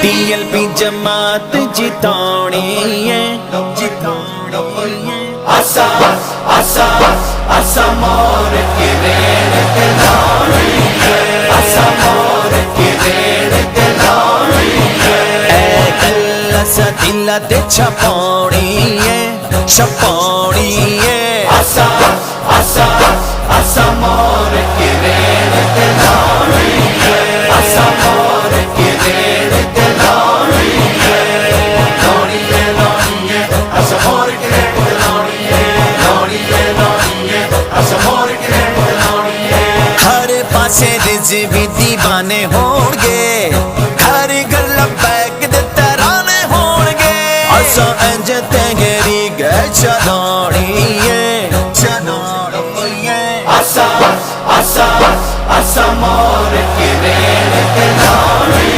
TLP जमात जितानी है, आसा आसा आसा मोर के रेड़ के लाड़ी है, आसा मोर के रेड़ के लाड़ी है। गल्ला सा दिला ते छपानी है, छपानी है। आसा आसा आसा मोर के रेड़ के लाड़ी है, आसा मोर के रेड़ के लाड़ी है। लाड़ी है आसा मोर के रेड़ के लाड़ी है, लाड़ी है आसा मोर के रेड़ के लाड़ी है। हर पासे रिज़वी दीवाने होंगे, हर गल्ला बैग दे तराने होंगे। असा इंज तेरी गए चलानी है, चलानी है। आसा आसा आसा मोर के रेड़ के लाड़ी